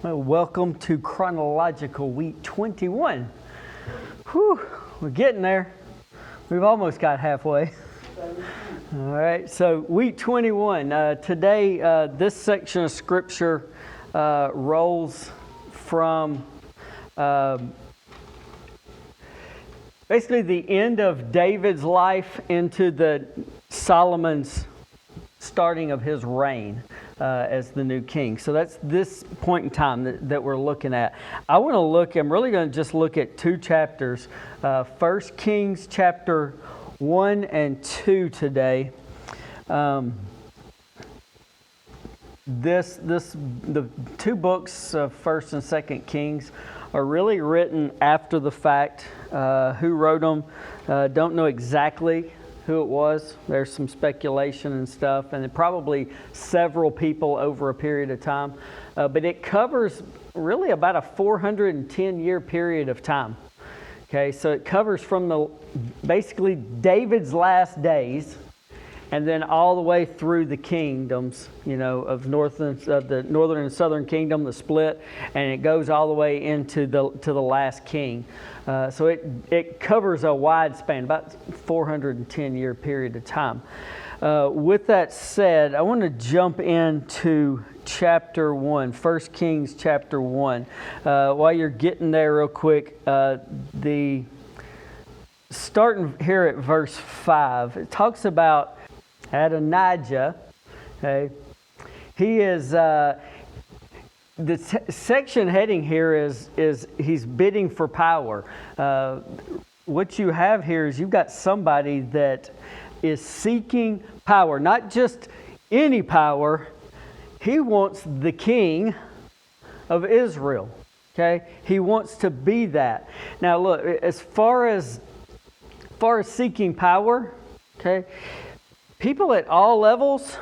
Well, welcome to chronological week 21. Whew, we're getting there. We've almost got halfway. All right, so week 21. Today, this section of scripture rolls from basically the end of David's life into the Solomon's starting of his reign as the new king. So that's this point in time that we're looking at. I'm really going to just look at two chapters. 1 Kings chapter 1 and 2 today. The two books of 1st and 2nd Kings are really written after the fact. Who wrote them? Don't know exactly who it was. There's some speculation and stuff, and probably several people over a period of time. But it covers really about a 410-year period of time. Okay, so it covers from basically David's last days, and then all the way through the kingdoms, of the northern and southern kingdom, the split, and it goes all the way into the last king. So it covers a wide span, about 410-year period of time. With that said, I want to jump into chapter 1, 1 Kings chapter 1. While you're getting there real quick, starting here at verse 5, it talks about Adonijah. Okay, he is the section heading here is he's bidding for power. What you have here is you've got somebody that is seeking power, not just any power. He wants the king of Israel. Okay, he wants to be that. Now, look, as far as seeking power, okay, people at all levels,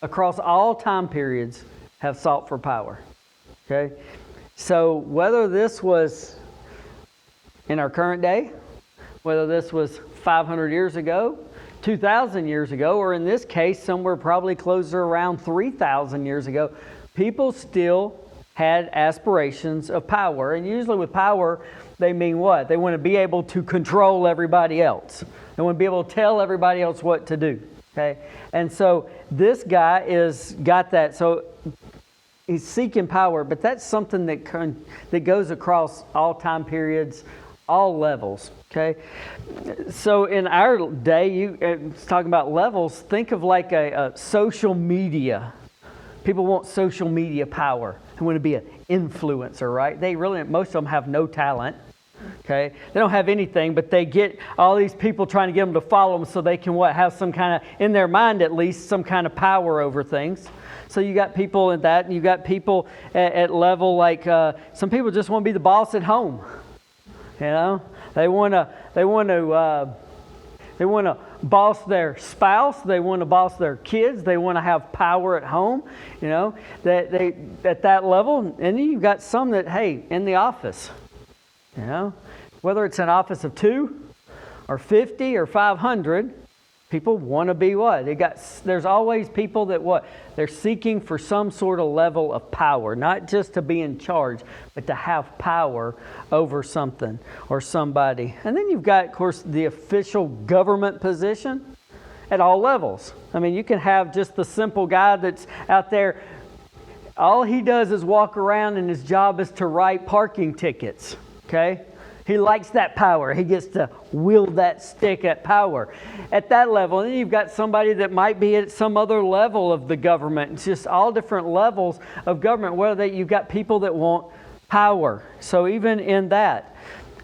across all time periods, have sought for power. Okay, so whether this was in our current day, whether this was 500 years ago, 2,000 years ago, or in this case, somewhere probably closer around 3,000 years ago, people still had aspirations of power. And usually with power, they mean what? They want to be able to control everybody else. They want to be able to tell everybody else what to do. Okay, and so this guy got that. So he's seeking power, but that's something that goes across all time periods, all levels. Okay, so in our day, it's talking about levels. Think of like a social media. People want social media power. They want to be an influencer, right? Most of them have no talent. Okay, they don't have anything, but they get all these people trying to get them to follow them so they can have some kind of, in their mind at least, some kind of power over things. So you got people in that, and you got people at level like some people just want to be the boss at home. They want to boss their spouse. They want to boss their kids. They want to have power at home. That they at that level, and then you've got some that in the office. Whether it's an office of 2 or 50 or 500, people want to be what? There's always people that they're seeking for some sort of level of power, not just to be in charge, but to have power over something or somebody. And then you've got, of course, the official government position at all levels. I mean, you can have just the simple guy that's out there. All he does is walk around, and his job is to write parking tickets. Okay? He likes that power. He gets to wield that stick at power. At that level, and then you've got somebody that might be at some other level of the government. It's just all different levels of government. You've got people that want power. So even in that,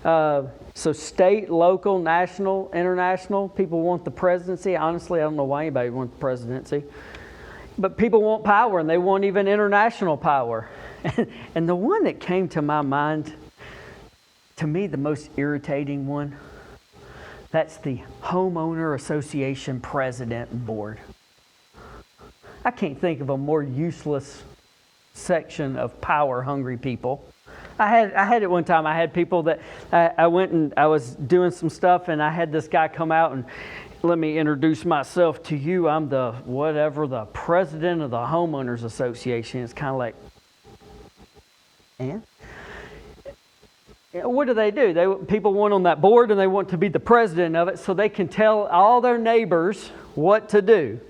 so state, local, national, international, people want the presidency. Honestly, I don't know why anybody wants the presidency. But people want power, and they want even international power. And the one that came to my mind, to me, the most irritating one, that's the Homeowner Association President and Board. I can't think of a more useless section of power-hungry people. I had it one time. I had people that I went and I was doing some stuff, and I had this guy come out and let me introduce myself to you. I'm the president of the Homeowners Association. It's kind of like, And what do? People want on that board, and they want to be the president of it so they can tell all their neighbors what to do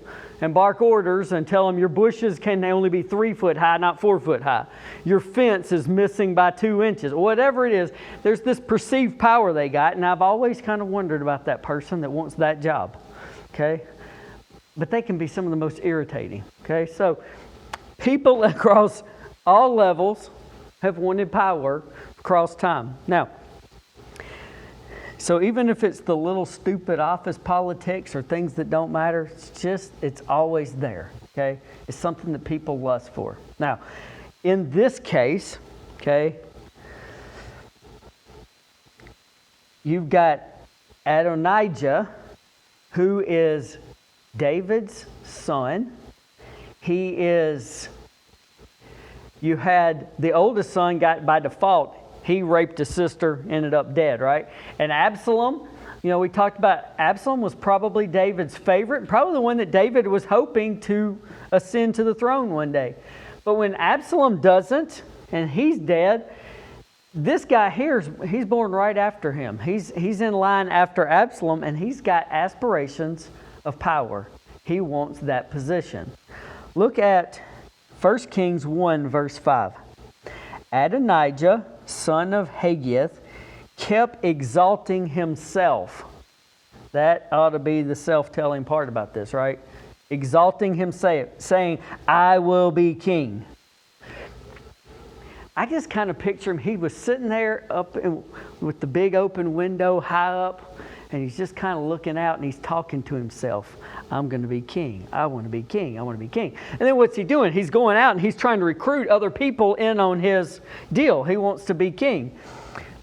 and bark orders and tell them your bushes can only be 3 foot high, not 4 foot high. Your fence is missing by 2 inches. Whatever it is, there's this perceived power they got, and I've always kind of wondered about that person that wants that job. Okay? But they can be some of the most irritating. Okay? So people across all levels have wanted power across time. Now, so even if it's the little stupid office politics or things that don't matter, it's always there, okay? It's something that people lust for. Now, in this case, okay, you've got Adonijah, who is David's son. You had the oldest son got by default. He raped his sister, ended up dead, right? And Absalom, we talked about Absalom was probably David's favorite, probably the one that David was hoping to ascend to the throne one day. But when Absalom doesn't, and he's dead, this guy here, he's born right after him. He's in line after Absalom, and he's got aspirations of power. He wants that position. Look at 1 Kings 1, verse 5. Adonijah, son of Haggith, kept exalting himself. That ought to be the self-telling part about this, right? Exalting himself, saying, I will be king. I just kind of picture him. He was sitting there with the big open window high up, and he's just kind of looking out, and he's talking to himself. I'm going to be king. I want to be king. I want to be king. And then what's he doing? He's going out and he's trying to recruit other people in on his deal. He wants to be king.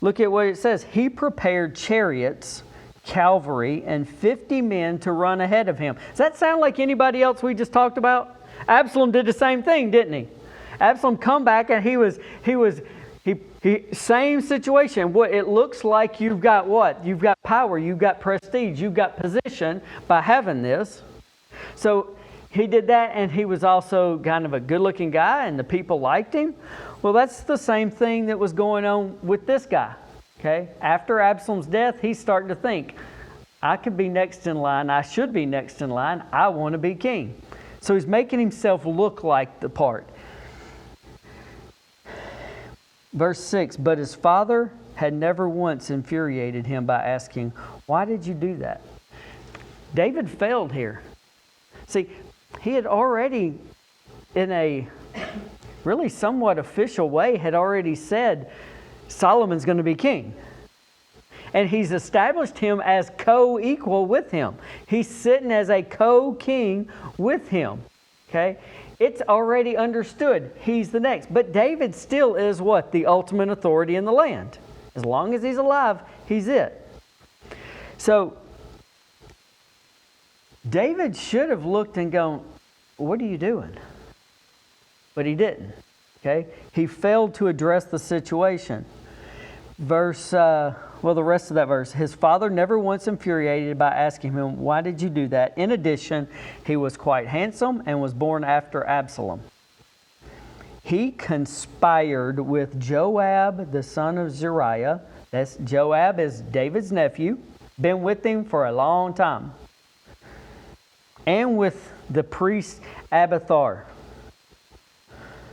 Look at what it says. He prepared chariots, cavalry, and 50 men to run ahead of him. Does that sound like anybody else we just talked about? Absalom did the same thing, didn't he? Absalom come back and he same situation. What it looks like you've got what? You've got power, you've got prestige, you've got position by having this. So he did that, and he was also kind of a good-looking guy, and the people liked him. Well, that's the same thing that was going on with this guy. Okay? After Absalom's death, he's starting to think, I could be next in line, I should be next in line, I want to be king. So he's making himself look like the part. Verse 6, but his father had never once infuriated him by asking, why did you do that? David failed here. See, he had already, in a really somewhat official way, had already said Solomon's going to be king. And he's established him as co-equal with him. He's sitting as a co-king with him. Okay? It's already understood he's the next. But David still is what? The ultimate authority in the land. As long as he's alive, he's it. So David should have looked and gone, what are you doing? But he didn't. Okay? He failed to address the situation. The rest of that verse. His father never once infuriated by asking him, why did you do that? In addition, he was quite handsome and was born after Absalom. He conspired with Joab, the son of Zeruiah. Joab is David's nephew. Been with him for a long time. And with the priest Abiathar.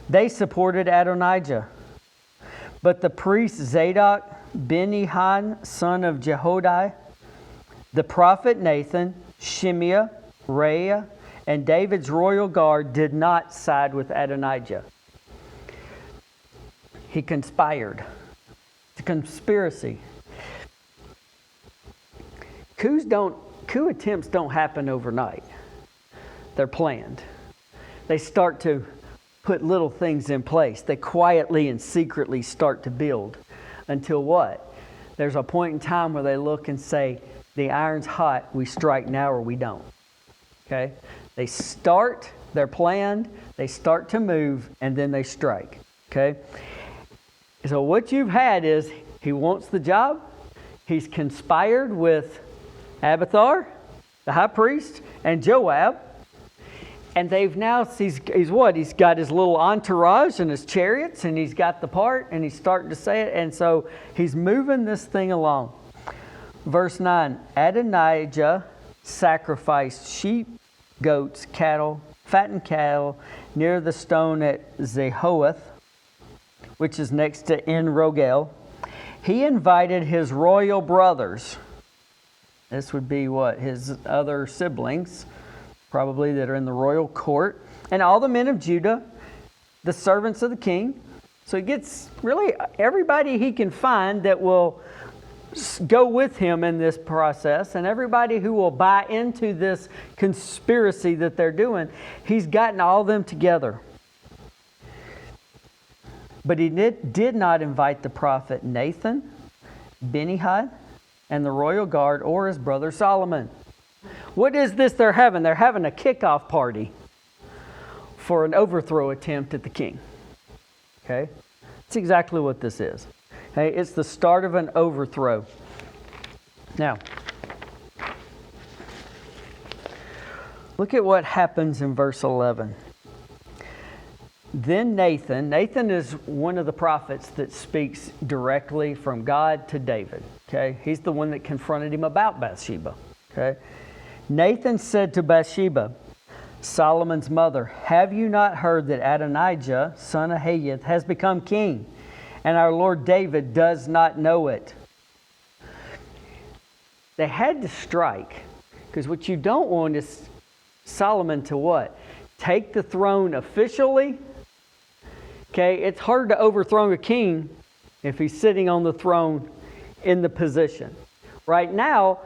They supported Adonijah. But the priest Zadok, Ben-Ehan, son of Jehoiada, the prophet Nathan, Shimea, Reah, and David's royal guard did not side with Adonijah. He conspired. It's a conspiracy. Coup attempts don't happen overnight. They're planned. They start to put little things in place. They quietly and secretly start to build. Until what? There's a point in time where they look and say, the iron's hot, we strike now or we don't. Okay? They start, they're planned, they start to move, and then they strike. Okay? So what you've had is, he wants the job, he's conspired with Abiathar, the high priest, and Joab, And they've now, he's what? He's got his little entourage and his chariots, and he's got the part, and he's starting to say it. And so he's moving this thing along. Verse 9, Adonijah sacrificed sheep, goats, cattle, fattened cattle near the stone at Zehoath, which is next to En Rogel. He invited his royal brothers. This would be what? His other siblings, probably, that are in the royal court. And all the men of Judah, the servants of the king. So he gets really everybody he can find that will go with him in this process, and everybody who will buy into this conspiracy that they're doing. He's gotten all of them together. But he did not invite the prophet Nathan, Benihad, and the royal guard, or his brother Solomon. What is this they're having? They're having a kickoff party for an overthrow attempt at the king. Okay? That's exactly what this is. Okay? It's the start of an overthrow. Now, look at what happens in verse 11. Then Nathan is one of the prophets that speaks directly from God to David. Okay? He's the one that confronted him about Bathsheba. Okay? Nathan said to Bathsheba, Solomon's mother, have you not heard that Adonijah, son of Haggith, has become king, and our Lord David does not know it? They had to strike, because what you don't want is Solomon to what? Take the throne officially. Okay, it's hard to overthrow a king if he's sitting on the throne in the position. Right now,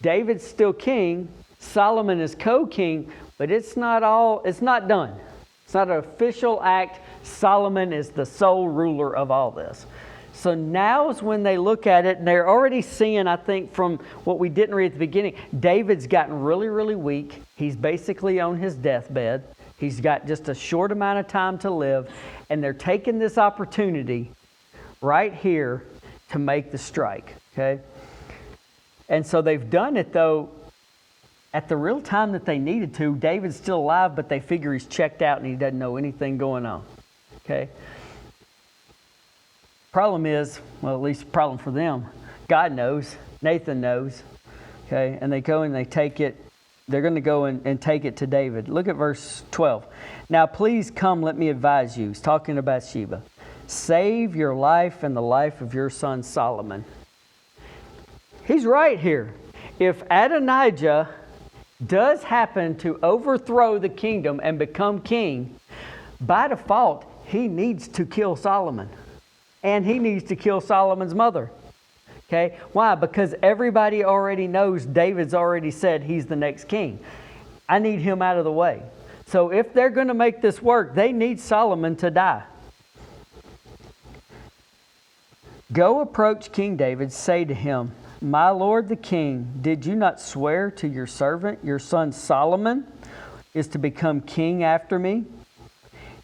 David's still king, Solomon is co-king, but it's not done. It's not an official act. Solomon is the sole ruler of all this. So now is when they look at it, and they're already seeing, I think, from what we didn't read at the beginning, David's gotten really, really weak. He's basically on his deathbed. He's got just a short amount of time to live, and they're taking this opportunity right here to make the strike. Okay? And so they've done it, though, at the real time that they needed to. David's still alive, but they figure he's checked out and he doesn't know anything going on. Okay? Problem is, well, at least problem for them, God knows, Nathan knows. Okay? And they go and they take it. They're going to go and take it to David. Look at verse 12. Now, please come, let me advise you. He's talking to Bathsheba. Save your life and the life of your son Solomon. He's right here. If Adonijah does happen to overthrow the kingdom and become king, by default, he needs to kill Solomon. And he needs to kill Solomon's mother. Okay? Why? Because everybody already knows David's already said he's the next king. I need him out of the way. So if they're going to make this work, they need Solomon to die. Go approach King David, say to him, my lord the king, did you not swear to your servant, your son Solomon is to become king after me?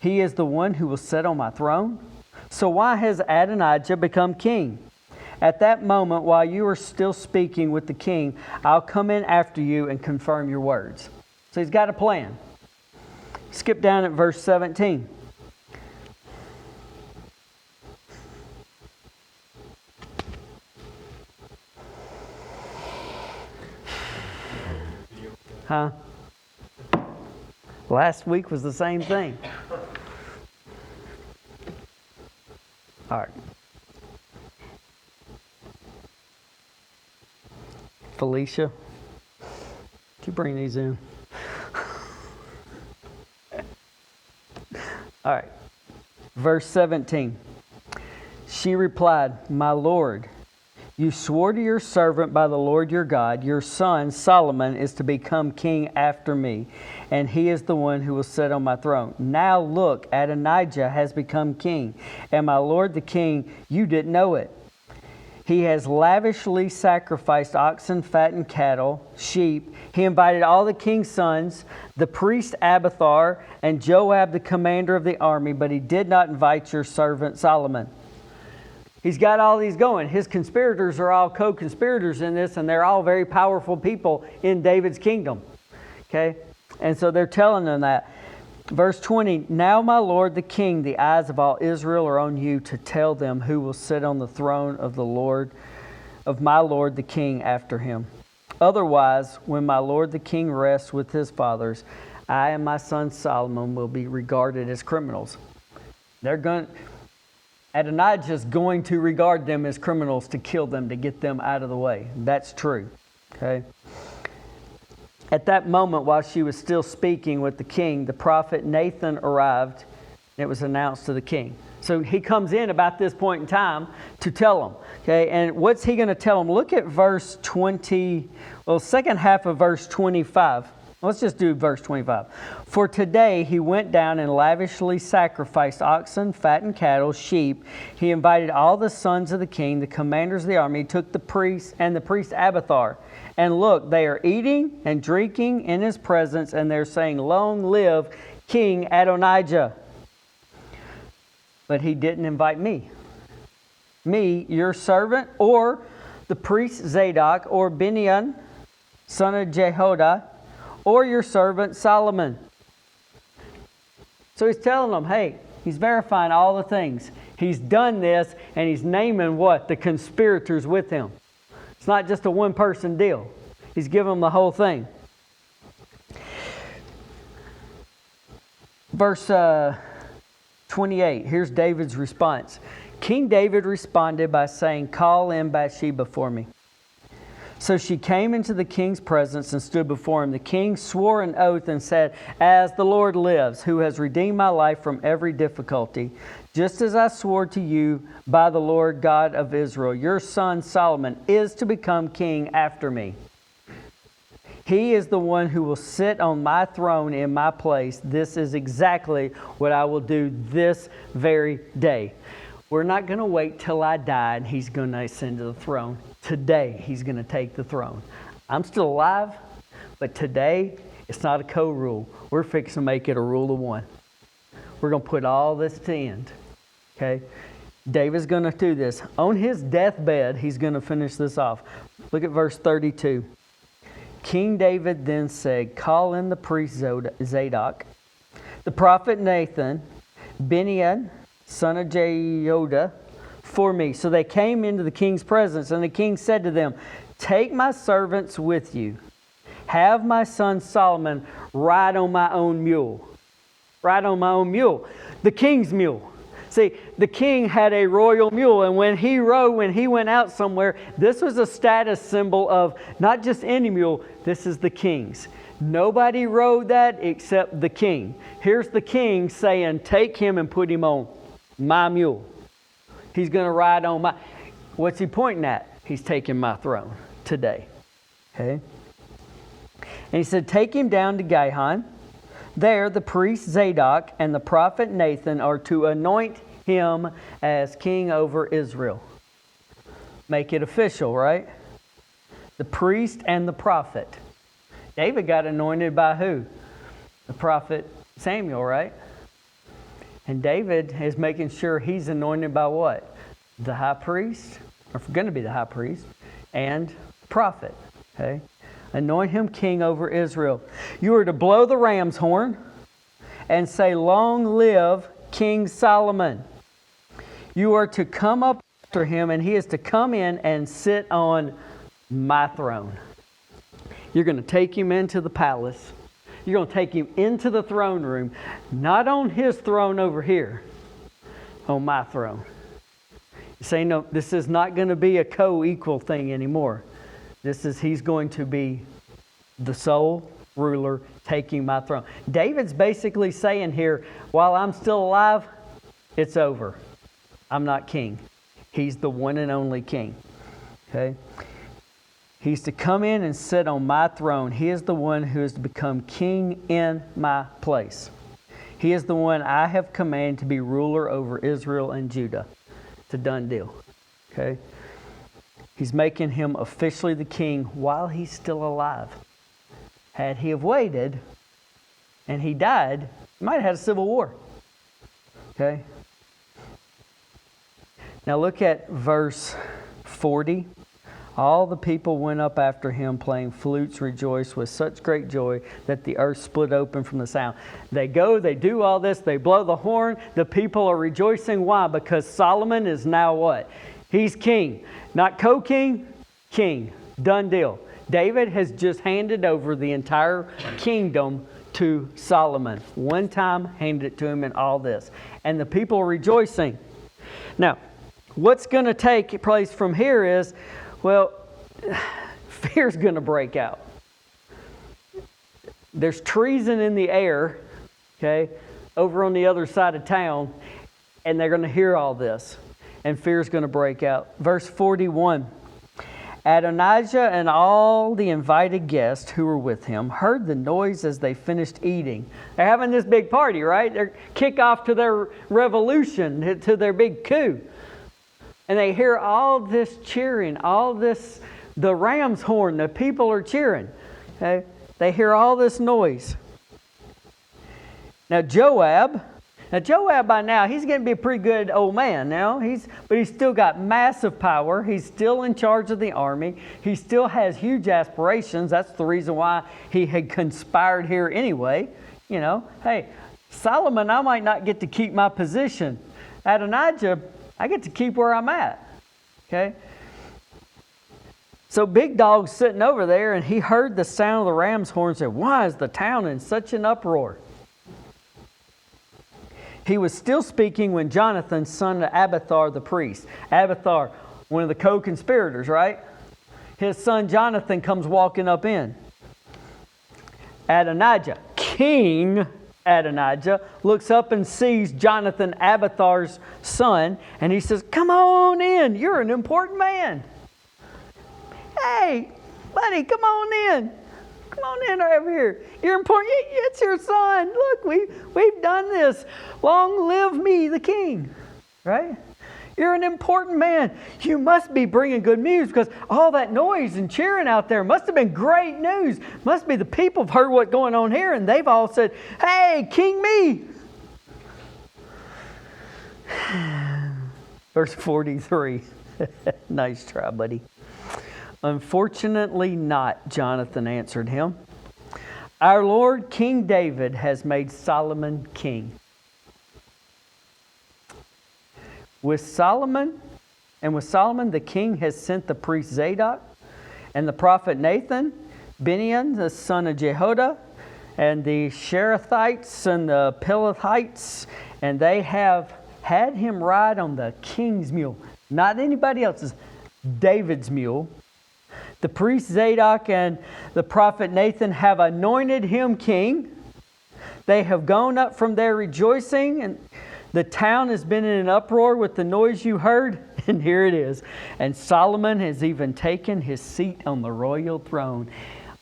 He is the one who will sit on my throne. So why has Adonijah become king? At that moment, while you are still speaking with the king, I'll come in after you and confirm your words. So he's got a plan. Skip down at verse 17. Huh? Last week was the same thing. All right. Felicia, could you bring these in? All right. Verse 17. She replied, my Lord, you swore to your servant by the Lord your God, your son Solomon is to become king after me, and he is the one who will sit on my throne. Now look, Adonijah has become king, and my Lord the king, you didn't know it. He has lavishly sacrificed oxen, fattened cattle, sheep. He invited all the king's sons, the priest Abiathar, and Joab, the commander of the army, but he did not invite your servant Solomon. He's got all these going. His conspirators are all co-conspirators in this, and they're all very powerful people in David's kingdom. Okay? And so they're telling them that. Verse 20, now my Lord the King, the eyes of all Israel are on you to tell them who will sit on the throne of the Lord, of my Lord the King after him. Otherwise, when my Lord the King rests with his fathers, I and my son Solomon will be regarded as criminals. Adonijah's going to regard them as criminals to kill them, to get them out of the way. That's true. Okay. At that moment, while she was still speaking with the king, the prophet Nathan arrived, and it was announced to the king. So he comes in about this point in time to tell them. Okay, and what's he going to tell them? Look at verse 20, second half of verse 25. Let's just do verse 25. For today he went down and lavishly sacrificed oxen, fattened cattle, sheep. He invited all the sons of the king, the commanders of the army. He took the priests and the priest Abiathar. And look, they are eating and drinking in his presence, and they're saying, long live King Adonijah. But he didn't invite me, your servant, or the priest Zadok, or Benaiah, son of Jehoiada, or your servant Solomon. So he's telling them, hey, he's verifying all the things. He's done this, and he's naming what? The conspirators with him. It's not just a one-person deal. He's giving them the whole thing. Verse 28, here's David's response. King David responded by saying, call in Bathsheba for me. So she came into the king's presence and stood before him. The king swore an oath and said, as the Lord lives, who has redeemed my life from every difficulty, just as I swore to you by the Lord God of Israel, your son Solomon is to become king after me. He is the one who will sit on my throne in my place. This is exactly what I will do this very day. We're not going to wait till I die and he's going to ascend to the throne. Today, he's going to take the throne. I'm still alive, but today, it's not a co-rule. We're fixing to make it a rule of one. We're going to put all this to end. Okay? David's going to do this. On his deathbed, he's going to finish this off. Look at verse 32. King David then said, call in the priest Zadok, the prophet Nathan, Benaiah, son of Jehoiada, for me. So they came into the king's presence, and the king said to them, take my servants with you. Have my son Solomon ride on my own mule. Ride on my own mule. The king's mule. See, the king had a royal mule, and when he rode, when he went out somewhere, this was a status symbol of not just any mule, this is the king's. Nobody rode that except the king. Here's the king saying, take him and put him on my mule. He's going to ride on my... What's he pointing at? He's taking my throne today. Okay? And he said, take him down to Gihon. There, the priest Zadok and the prophet Nathan are to anoint him as king over Israel. Make it official, right? The priest and the prophet. David got anointed by who? The prophet Samuel, right? And David is making sure he's anointed by what? The high priest, or going to be the high priest, and prophet. Okay? Anoint him king over Israel. You are to blow the ram's horn and say, long live King Solomon. You are to come up after him, and he is to come in and sit on my throne. You're going to take him into the palace. You're going to take him into the throne room, not on his throne over here, on my throne. You say, no, this is not going to be a co-equal thing anymore. He's going to be the sole ruler taking my throne. David's basically saying here, while I'm still alive, it's over. I'm not king. He's the one and only king. Okay? He's to come in and sit on my throne. He is the one who is to become king in my place. He is the one I have commanded to be ruler over Israel and Judah. It's a done deal. Okay? He's making him officially the king while he's still alive. Had he have waited and he died, he might have had a civil war. Okay? Now look at verse 40. All the people went up after him, playing flutes, rejoiced with such great joy that the earth split open from the sound. They go, they do all this, they blow the horn. The people are rejoicing. Why? Because Solomon is now what? He's king. Not co-king, king. Done deal. David has just handed over the entire kingdom to Solomon. One time, handed it to him and all this. And the people are rejoicing. Now, what's going to take place from here is, well, fear's going to break out. There's treason in the air, okay, over on the other side of town, and they're going to hear all this, and fear's going to break out. Verse 41, Adonijah and all the invited guests who were with him heard the noise as they finished eating. They're having this big party, right? They're kick off to their revolution, to their big coup. And they hear all this cheering, all this, the ram's horn, the people are cheering. Okay? They hear all this noise. Now Joab by now, he's going to be a pretty good old man now. But he's still got massive power. He's still in charge of the army. He still has huge aspirations. That's the reason why he had conspired here anyway. You know, hey, Solomon, I might not get to keep my position. Adonijah, I get to keep where I'm at. Okay? So Big Dog's sitting over there, and he heard the sound of the ram's horn and said, why is the town in such an uproar? He was still speaking when Jonathan, son of Abiathar the priest. Abiathar, one of the co-conspirators, right? His son Jonathan comes walking up in. Adonijah, King Adonijah, looks up and sees Jonathan, Abiathar's son, and he says, come on in, you're an important man. Hey, buddy, come on in. Come on in over here. You're important. It's your son. Look, we've done this. Long live me, the king. Right? You're an important man. You must be bringing good news because all that noise and cheering out there must have been great news. Must be the people have heard what's going on here and they've all said, hey, King me. Verse 43. Nice try, buddy. Unfortunately not, Jonathan answered him. Our Lord King David has made Solomon king. With Solomon the king has sent the priest Zadok and the prophet Nathan, Benaiah the son of Jehoiada, and the Sherethites and the Pelethites, and they have had him ride on the king's mule, not anybody else's, David's mule. The priest Zadok and the prophet Nathan have anointed him king. They have gone up from there rejoicing, and the town has been in an uproar with the noise you heard. And here it is. And Solomon has even taken his seat on the royal throne.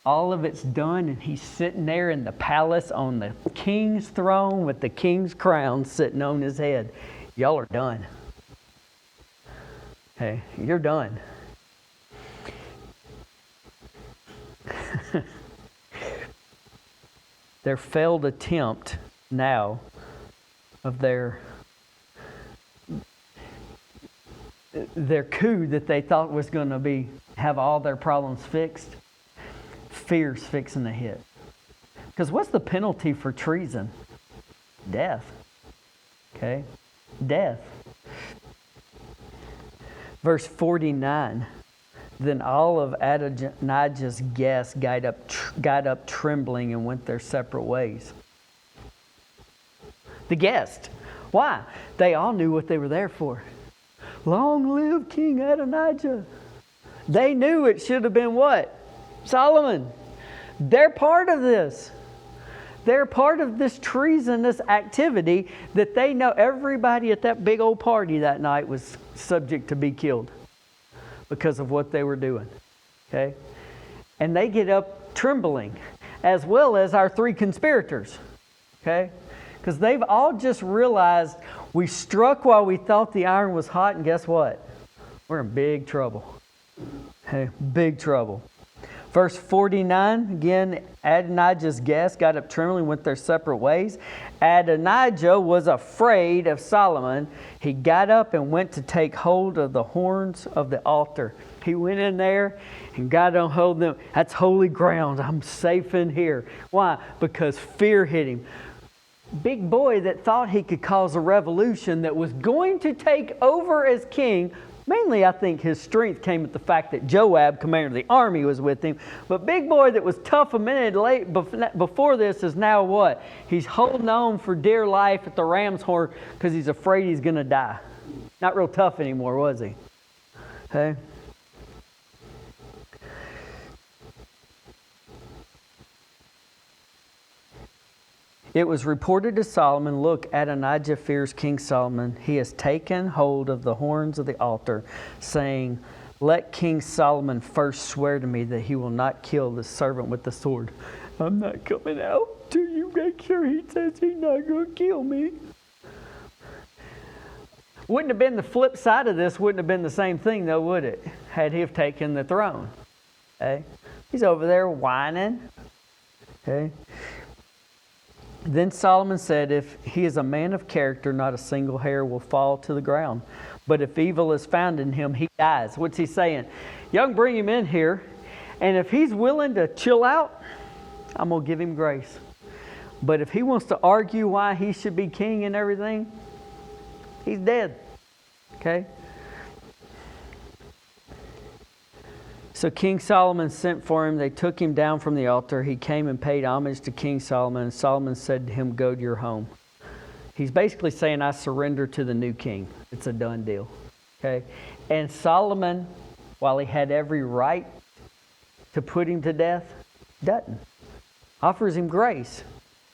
All of it's done, and he's sitting there in the palace on the king's throne with the king's crown sitting on his head. Y'all are done. Hey, you're done. Their failed attempt now of their coup that they thought was going to have all their problems fixed, fear's fixing to hit. Because what's the penalty for treason? Death. Okay? Death. Verse 49. Then all of Adonijah's guests got up trembling and went their separate ways. The guests. Why? They all knew what they were there for. Long live King Adonijah. They knew it should have been what? Solomon. They're part of this. They're part of this treasonous activity that they know everybody at that big old party that night was subject to be killed because of what they were doing. Okay? And they get up trembling, as well as our three conspirators. Okay? Because they've all just realized we struck while we thought the iron was hot, and guess what? We're in big trouble. Okay? Big trouble. Verse 49, again, Adonijah's guests got up trembling, went their separate ways. Adonijah was afraid of Solomon. He got up and went to take hold of the horns of the altar. He went in there and got on hold of them. That's holy ground. I'm safe in here. Why? Because fear hit him. Big boy that thought he could cause a revolution that was going to take over as king. Mainly, I think his strength came with the fact that Joab, commander of the army, was with him. But big boy that was tough a minute late before this is now what? He's holding on for dear life at the ram's horn because he's afraid he's going to die. Not real tough anymore, was he? Okay. It was reported to Solomon, look, Adonijah fears King Solomon. He has taken hold of the horns of the altar, saying, let King Solomon first swear to me that he will not kill the servant with the sword. I'm not coming out till you make sure he says he's not going to kill me. Wouldn't have been the flip side of this, wouldn't have been the same thing though, would it? Had he have taken the throne. Okay? He's over there whining. Okay? Then Solomon said, if he is a man of character, not a single hair will fall to the ground. But if evil is found in him, he dies. What's he saying? Y'all can bring him in here, and if he's willing to chill out, I'm going to give him grace. But if he wants to argue why he should be king and everything, he's dead. Okay? So King Solomon sent for him. They took him down from the altar. He came and paid homage to King Solomon. And Solomon said to him, go to your home. He's basically saying, I surrender to the new king. It's a done deal. Okay? And Solomon, while he had every right to put him to death, doesn't. Offers him grace.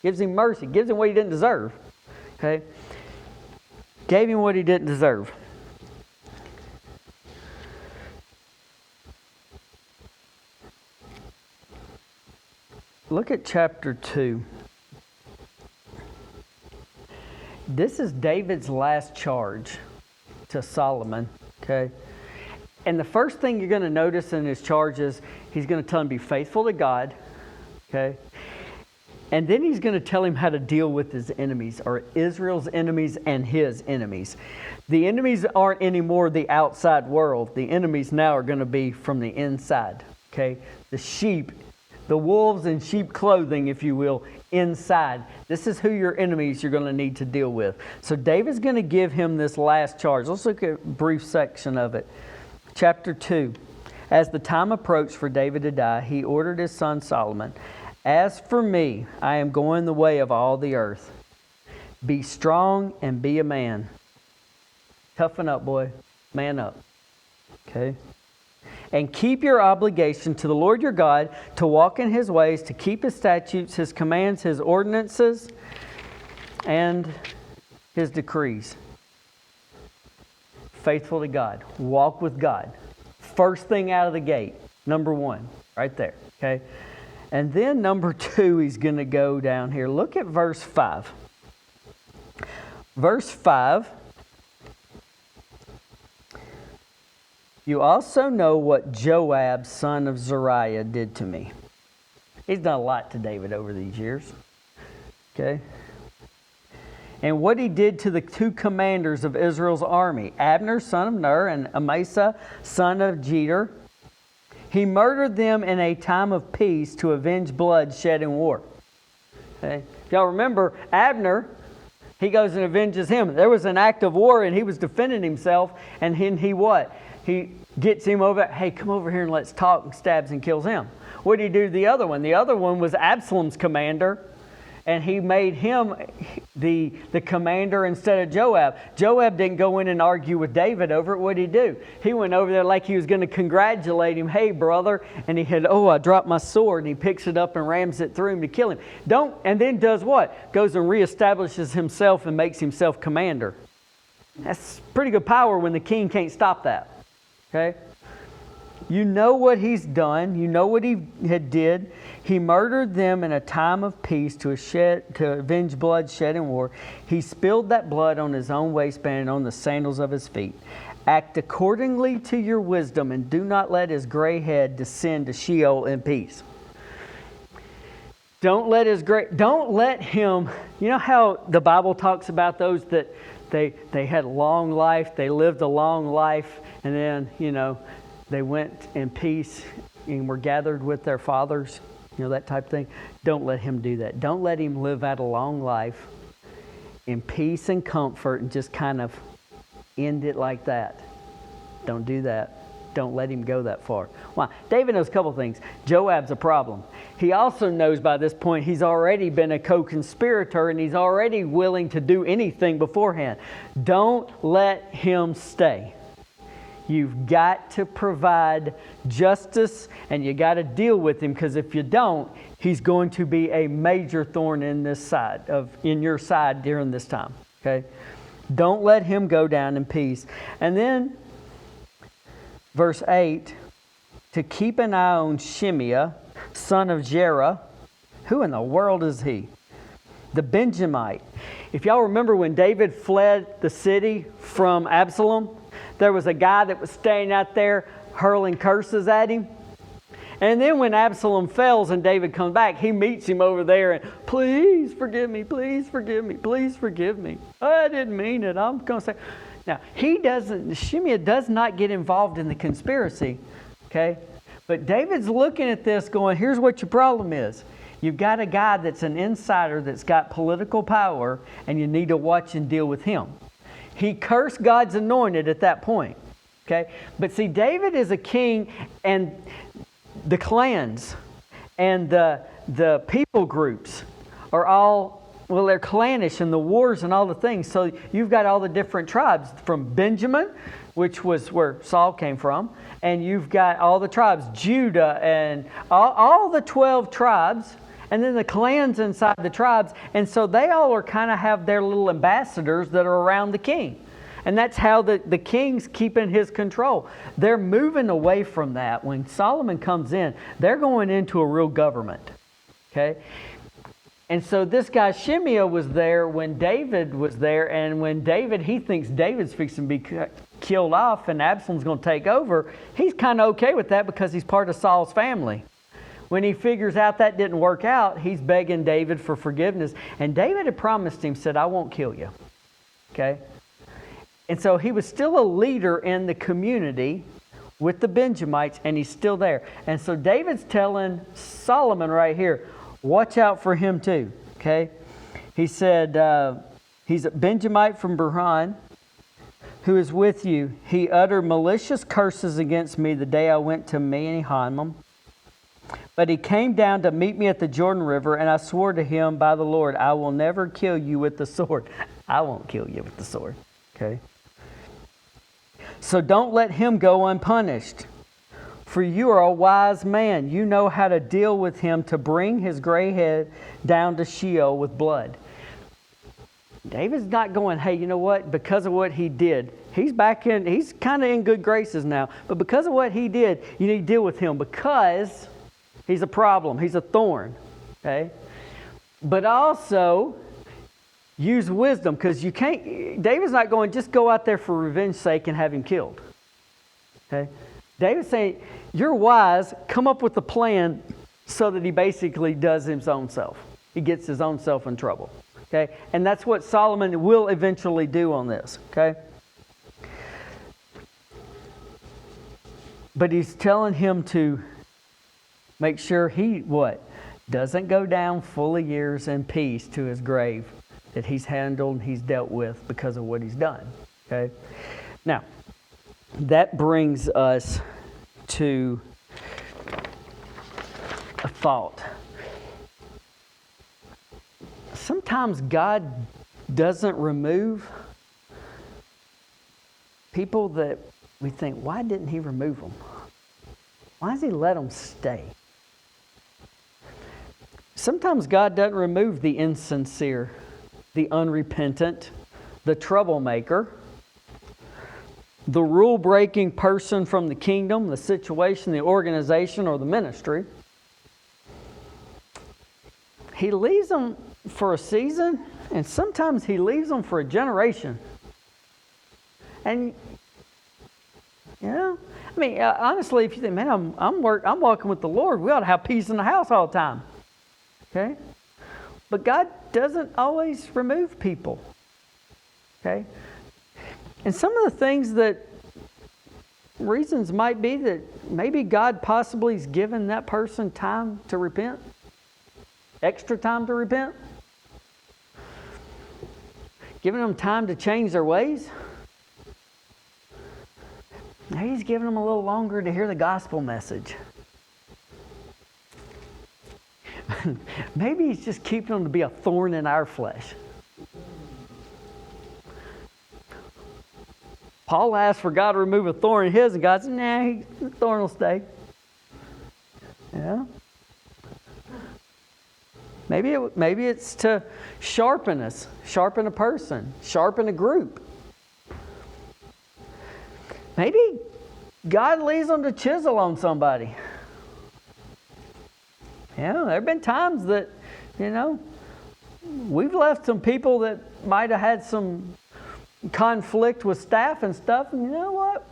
Gives him mercy. Gives him what he didn't deserve. Okay? Gave him what he didn't deserve. Look at chapter 2. This is David's last charge to Solomon. Okay? And the first thing you're going to notice in his charge is he's going to tell him to be faithful to God. Okay? And then he's going to tell him how to deal with his enemies, or Israel's enemies and his enemies. The enemies aren't anymore the outside world. The enemies now are going to be from the inside. Okay? The sheep, the wolves in sheep clothing, if you will, inside. This is who your enemies you're going to need to deal with. So David's going to give him this last charge. Let's look at a brief section of it. Chapter 2. As the time approached for David to die, he ordered his son Solomon, as for me, I am going the way of all the earth. Be strong and be a man. Toughen up, boy. Man up. Okay? And keep your obligation to the Lord your God, to walk in His ways, to keep His statutes, His commands, His ordinances, and His decrees. Faithful to God. Walk with God. First thing out of the gate. Number 1. Right there. Okay? And then number 2, he's going to go down here. Look at verse 5. Verse 5. You also know what Joab, son of Zeruiah, did to me. He's done a lot to David over these years. Okay? And what he did to the 2 commanders of Israel's army, Abner, son of Ner, and Amasa, son of Jeter. He murdered them in a time of peace to avenge blood shed in war. Okay? If y'all remember, Abner, he goes and avenges him. There was an act of war and he was defending himself. And then he what? He gets him over. Hey, come over here and let's talk, and stabs and kills him. What did he do to the other one? The other one was Absalom's commander. And he made him the commander instead of Joab. Joab didn't go in and argue with David over it. What did he do? He went over there like he was going to congratulate him. Hey, brother. And he had, I dropped my sword. And he picks it up and rams it through him to kill him. And then does what? Goes and reestablishes himself and makes himself commander. That's pretty good power when the king can't stop that. Okay? You know what he's done. You know what he had did. He murdered them in a time of peace to avenge blood shed in war. He spilled that blood on his own waistband and on the sandals of his feet. Act accordingly to your wisdom, and do not let his gray head descend to Sheol in peace. Don't let him, you know how the Bible talks about those that they had a long life, they lived a long life, and then, they went in peace and were gathered with their fathers, that type of thing. Don't let him do that. Don't let him live out a long life in peace and comfort and just kind of end it like that. Don't do that. Don't let him go that far. Why? David knows a couple things. Joab's a problem. He also knows by this point he's already been a co-conspirator and he's already willing to do anything beforehand. Don't let him stay. You've got to provide justice and you got to deal with him, because if you don't, he's going to be a major thorn in your side during this time. Okay? Don't let him go down in peace. And then verse 8, to keep an eye on Shimei, son of Jerah. Who in the world is he? The Benjamite. If y'all remember when David fled the city from Absalom, there was a guy that was staying out there hurling curses at him. And then when Absalom fails and David comes back, he meets him over there and, please forgive me, please forgive me, please forgive me. I didn't mean it. I'm going to say. Now, Shimei does not get involved in the conspiracy, okay? But David's looking at this going, here's what your problem is. You've got a guy that's an insider that's got political power, and you need to watch and deal with him. He cursed God's anointed at that point, okay? But see, David is a king, and the clans and the people groups are all, well, they're clannish and the wars and all the things. So you've got all the different tribes from Benjamin, which was where Saul came from, and you've got all the tribes, Judah and all the 12 tribes, and then the clans inside the tribes. And so they all are kind of have their little ambassadors that are around the king. And that's how the king's keeping his control. They're moving away from that. When Solomon comes in, they're going into a real government. Okay? And so this guy Shimei was there when David was there. And when he thinks David's fixing to be killed off and Absalom's going to take over, he's kind of okay with that because he's part of Saul's family. When he figures out that didn't work out, he's begging David for forgiveness. And David had promised him, said, I won't kill you. Okay? And so he was still a leader in the community with the Benjamites, and he's still there. And so David's telling Solomon right here, watch out for him too. Okay? He said, he's a Benjamite from Berhan, who is with you. He uttered malicious curses against me the day I went to Mahanaim. But he came down to meet me at the Jordan River, and I swore to him by the Lord, I will never kill you with the sword. I won't kill you with the sword. Okay? So don't let him go unpunished. For you are a wise man. You know how to deal with him to bring his gray head down to Sheol with blood. David's not going, hey, you know what? Because of what he did, he's kind of in good graces now. But because of what he did, you need to deal with him because he's a problem. He's a thorn. Okay? But also use wisdom, because you can't. David's not going, just go out there for revenge's sake and have him killed. Okay? David's saying, you're wise, come up with a plan so that he basically does his own self. He gets his own self in trouble. Okay? And that's what Solomon will eventually do on this. Okay? But he's telling him to make sure he, doesn't go down full of years in peace to his grave that he's handled and he's dealt with because of what he's done. Okay? Now, that brings us to a thought. Sometimes God doesn't remove people that we think, why didn't he remove them? Why does he let them stay? Sometimes God doesn't remove the insincere, the unrepentant, the troublemaker, the rule-breaking person from the kingdom, the situation, the organization, or the ministry. He leaves them for a season, and sometimes he leaves them for a generation. And Yeah. I mean, honestly, if you think, man, I'm walking with the Lord, we ought to have peace in the house all the time. Okay? But God doesn't always remove people. Okay? And some of the things reasons might be that maybe God possibly has given that person time to repent. Extra time to repent. Giving them time to change their ways. Maybe He's giving them a little longer to hear the gospel message. Maybe He's just keeping them to be a thorn in our flesh. Paul asked for God to remove a thorn in his, and God said, nah, the thorn will stay. Yeah. Maybe it's to sharpen us, sharpen a person, sharpen a group. Maybe God leads them to chisel on somebody. Yeah, there have been times that, we've left some people that might have had some conflict with staff and stuff, and you know what?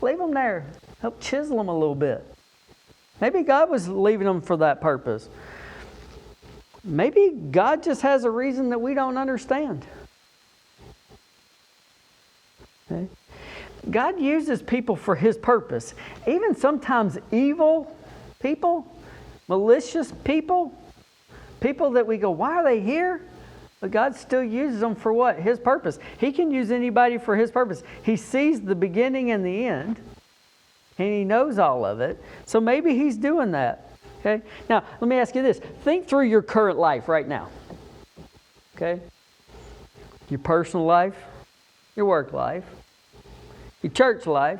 Leave them there. Help chisel them a little bit. Maybe God was leaving them for that purpose. Maybe God just has a reason that we don't understand. Okay? God uses people for His purpose. Even sometimes evil people, malicious people, people that we go, why are they here? But God still uses them for what? His purpose. He can use anybody for His purpose. He sees the beginning and the end, and He knows all of it. So maybe He's doing that. Okay? Now, let me ask you this. Think through your current life right now. Okay? Your personal life, your work life, your church life,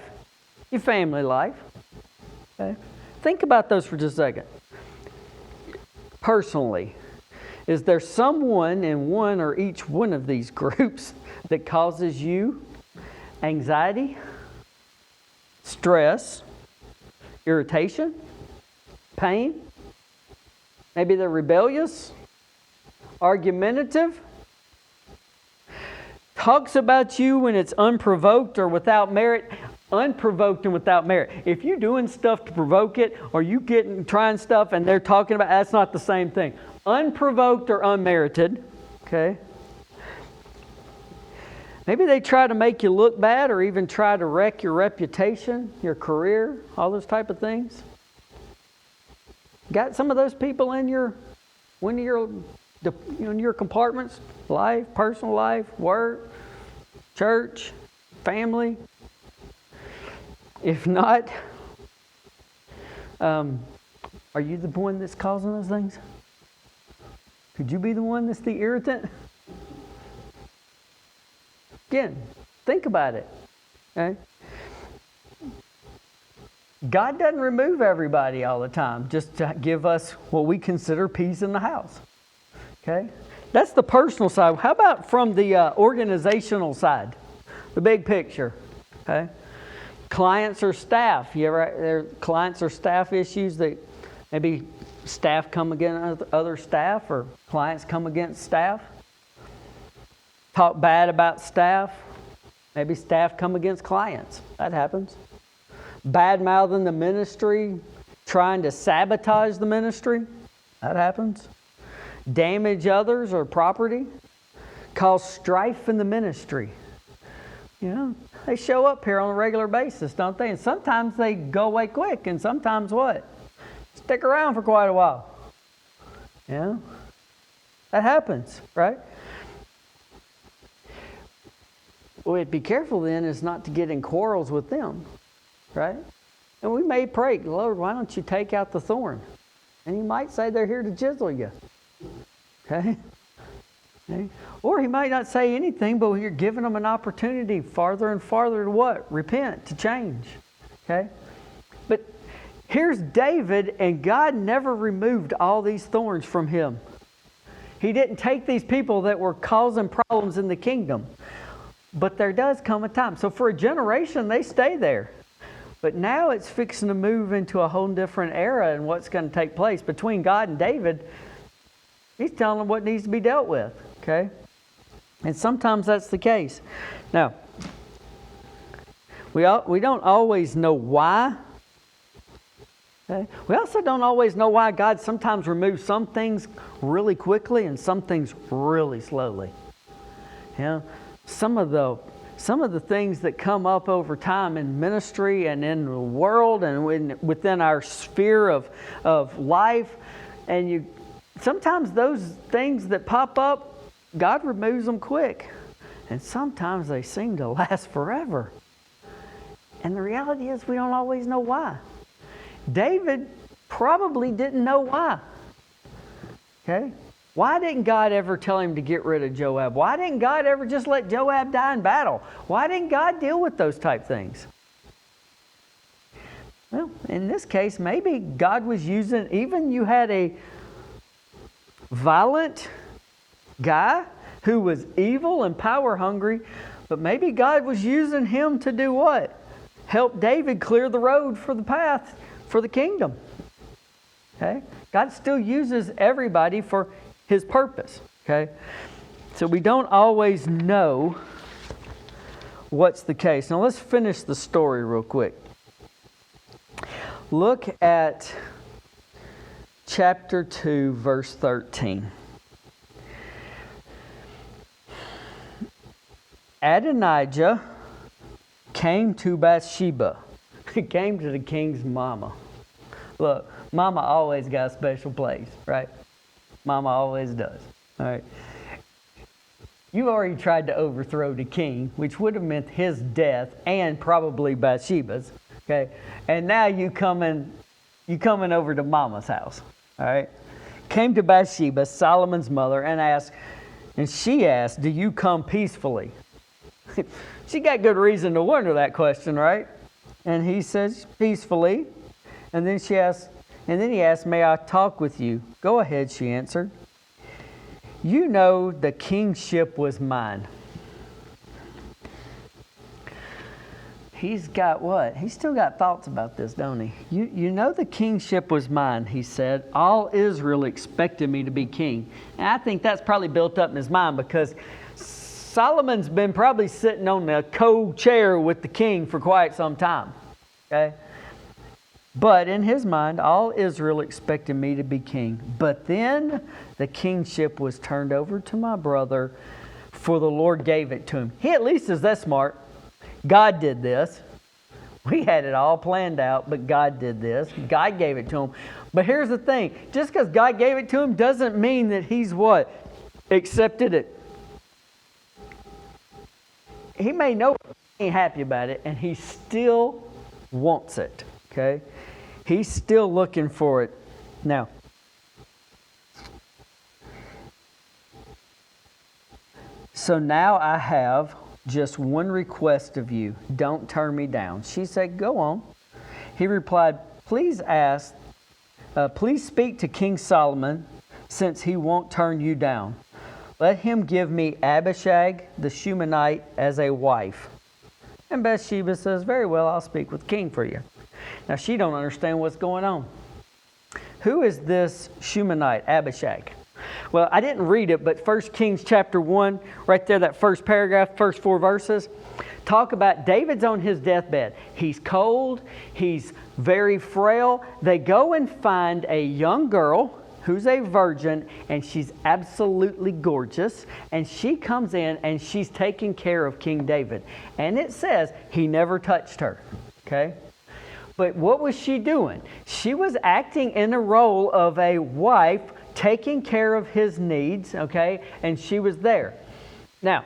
your family life. Okay? Think about those for just a second. Personally, is there someone in one or each one of these groups that causes you anxiety, stress, irritation, pain? Maybe they're rebellious, argumentative, talks about you when it's unprovoked or without merit. Unprovoked and without merit. If you're doing stuff to provoke it, or you trying stuff and they're talking about, that's not the same thing. Unprovoked or unmerited. Okay. Maybe they try to make you look bad, or even try to wreck your reputation, your career, all those type of things. Got some of those people in your compartments? Life, personal life, work, church, family. If not, are you the one that's causing those things? Could you be the one that's the irritant? Again, think about it. Okay? God doesn't remove everybody all the time just to give us what we consider peace in the house. Okay? That's the personal side. How about from the organizational side? The big picture. Okay? Clients or staff. There clients or staff issues that maybe staff come against other staff, or clients come against staff. Talk bad about staff. Maybe staff come against clients. That happens. Bad mouthing the ministry, trying to sabotage the ministry. That happens. Damage others or property. Cause strife in the ministry. They show up here on a regular basis, don't they? And sometimes they go away quick, and sometimes what? Stick around for quite a while. That happens, right? Well, we'd be careful then is not to get in quarrels with them, right? And we may pray, Lord, why don't you take out the thorn? And He might say they're here to chisel you. Okay? Or He might not say anything, but you're giving them an opportunity farther and farther to what? Repent, to change. Okay? But here's David, and God never removed all these thorns from him. He didn't take these people that were causing problems in the kingdom. But there does come a time. So for a generation, they stay there. But now it's fixing to move into a whole different era, and what's going to take place between God and David. He's telling them what needs to be dealt with. Okay? And sometimes that's the case. Now, We don't always know why. Okay? We also don't always know why God sometimes removes some things really quickly and some things really slowly. You know, some of the things that come up over time in ministry and in the world and within our sphere of life, and sometimes those things that pop up, God removes them quick. And sometimes they seem to last forever. And the reality is we don't always know why. David probably didn't know why. Okay? Why didn't God ever tell him to get rid of Joab? Why didn't God ever just let Joab die in battle? Why didn't God deal with those type things? Well, in this case, maybe God was using, even you had a violent guy who was evil and power hungry, but maybe God was using him to do what? Help David clear the road for the path for the kingdom. Okay? God still uses everybody for His purpose. Okay? So we don't always know what's the case. Now let's finish the story real quick. Look at chapter 2, verse 13. Adonijah came to Bathsheba. He came to the king's mama. Look, mama always got a special place, right? Mama always does. All right. You already tried to overthrow the king, which would have meant his death and probably Bathsheba's. Okay, and now you coming over to mama's house. All right. Came to Bathsheba, Solomon's mother, and she asked, "Do you come peacefully?" She got good reason to wonder that question, right? And he says, "Peacefully." And then he asked, "May I talk with you?" "Go ahead," she answered. "You know the kingship was mine." He's got what? He's still got thoughts about this, don't he? You know the kingship was mine, he said. All Israel expected me to be king. And I think that's probably built up in his mind because Solomon's been probably sitting on the co-chair with the king for quite some time. Okay? But in his mind, all Israel expected me to be king. But then the kingship was turned over to my brother, for the Lord gave it to him. He at least is that smart. God did this. We had it all planned out, but God did this. God gave it to him. But here's the thing. Just because God gave it to him doesn't mean that he's what? Accepted it. He may know he ain't happy about it, and he still wants it. Okay? He's still looking for it. Now, so now I have just one request of you. Don't turn me down. She said, "Go on." He replied, please speak to King Solomon, since he won't turn you down. Let him give me Abishag the Shunammite as a wife." And Bathsheba says, "Very well, I'll speak with the king for you." Now she don't understand what's going on. Who is this Shunammite, Abishag? Well, I didn't read it, but 1 Kings chapter 1, right there, that first paragraph, first 4 verses, talk about David's on his deathbed. He's cold. He's very frail. They go and find a young girl who's a virgin, and she's absolutely gorgeous. And she comes in, and she's taking care of King David. And it says he never touched her. Okay? But what was she doing? She was acting in a role of a wife, taking care of his needs, okay? And she was there. Now,